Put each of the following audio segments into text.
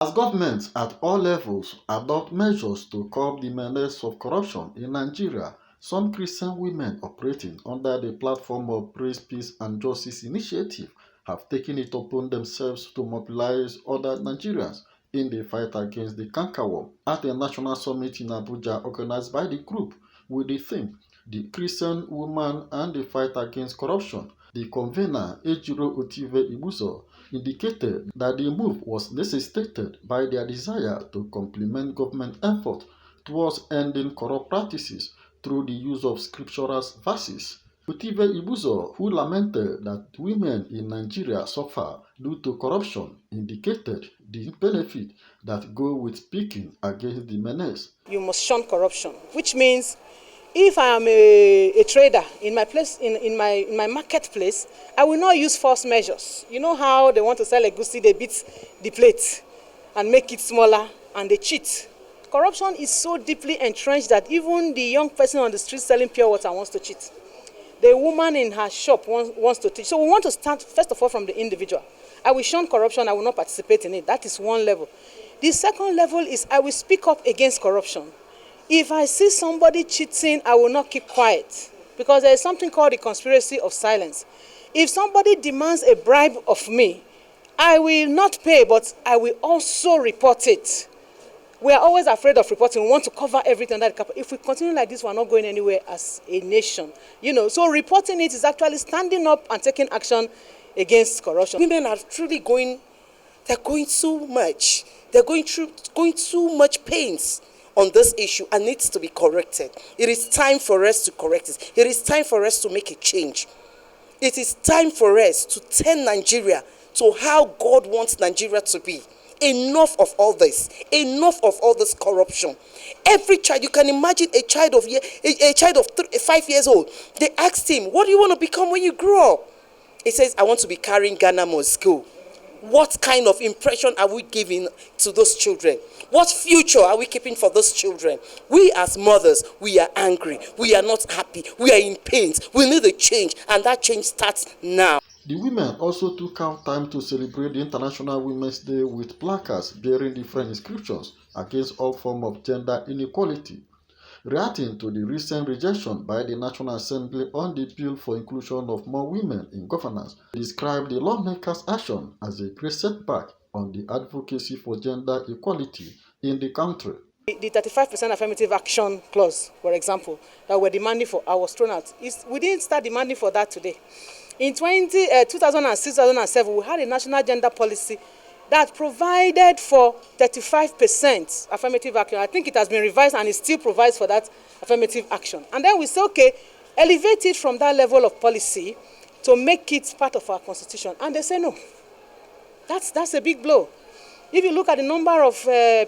As governments at all levels adopt measures to curb the menace of corruption in Nigeria, some Christian women operating under the platform of Praise, Peace and Justice Initiative have taken it upon themselves to mobilize other Nigerians in the fight against the cankerworm at a national summit in Abuja organized by the group with the theme "The Christian Woman and the Fight Against Corruption." The convener, Ejiro Otive-Igbuzor, indicated that the move was necessitated by their desire to complement government efforts towards ending corrupt practices through the use of scriptural verses. Otive-Igbuzor, who lamented that women in Nigeria suffer due to corruption, indicated the benefit that go with speaking against the menace. You must shun corruption, which means if I am a trader in my place, in my marketplace, I will not use false measures. You know how they want to sell a goosey, they beat the plate and make it smaller and they cheat. Corruption is so deeply entrenched that even the young person on the street selling pure water wants to cheat. The woman in her shop wants to cheat. So we want to start first of all from the individual. I will shun corruption, I will not participate in it. That is one level. The second level is I will speak up against corruption. If I see somebody cheating, I will not keep quiet because there is something called the conspiracy of silence. If somebody demands a bribe of me, I will not pay, but I will also report it. We are always afraid of reporting. We want to cover everything under the carpet. If we continue like this, we are not going anywhere as a nation. So reporting it is actually standing up and taking action against corruption. Women are truly they're going too much. They're going too much pains on this issue and needs to be corrected. It is time for us to correct it. It is time for us to make a change. It is time for us to turn Nigeria to how God wants Nigeria to be. Enough of all this. Enough of all this corruption. Every child, you can imagine a child of 5 years old. They asked him, "What do you want to become when you grow up?" He says, "I want to be carrying Ghana Must Go." What kind of impression are we giving to those children? What future are we keeping for those children? We as mothers, we are angry. We are not happy. We are in pain. We need a change, and that change starts now. The women also took out time to celebrate the International Women's Day with placards bearing different inscriptions against all forms of gender inequality. Reacting to the recent rejection by the National Assembly on the bill for inclusion of more women in governance, described the lawmakers' action as a great setback on the advocacy for gender equality in the country. The 35% affirmative action clause, for example, that we're demanding for, I was thrown out. We didn't start demanding for that today. In 2006-2007, we had a national gender policy that provided for 35% affirmative action. I think it has been revised and it still provides for that affirmative action. And then we say, okay, elevate it from that level of policy to make it part of our constitution. And they say no. That's a big blow. If you look at the number of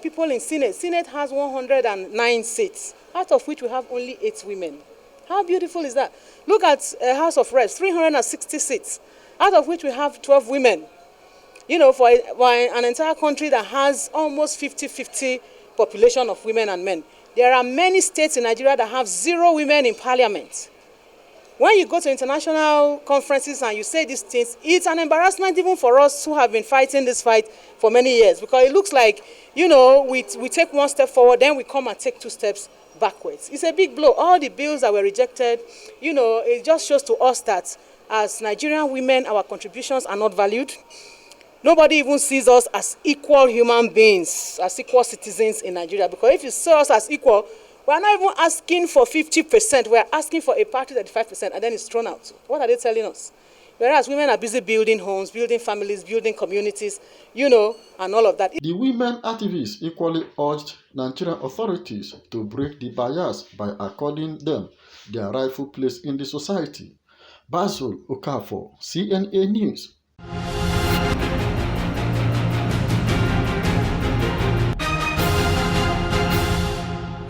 people in Senate has 109 seats, out of which we have only 8 women. How beautiful is that? Look at House of Reps, 360 seats, out of which we have 12 women. For an entire country that has almost 50-50 population of women and men. There are many states in Nigeria that have 0 women in parliament. When you go to international conferences and you say these things, it's an embarrassment even for us who have been fighting this fight for many years, because it looks like, we take one step forward, then we come and take 2 steps backwards. It's a big blow. All the bills that were rejected, it just shows to us that as Nigerian women, our contributions are not valued. Nobody even sees us as equal human beings, as equal citizens in Nigeria. Because if you see us as equal, we are not even asking for 50%. We are asking for a party 35%, and then it's thrown out. What are they telling us? Whereas women are busy building homes, building families, building communities, and all of that. The women activists equally urged Nigerian authorities to break the bias by according them their rightful place in the society. Basil Okafor, CNA News.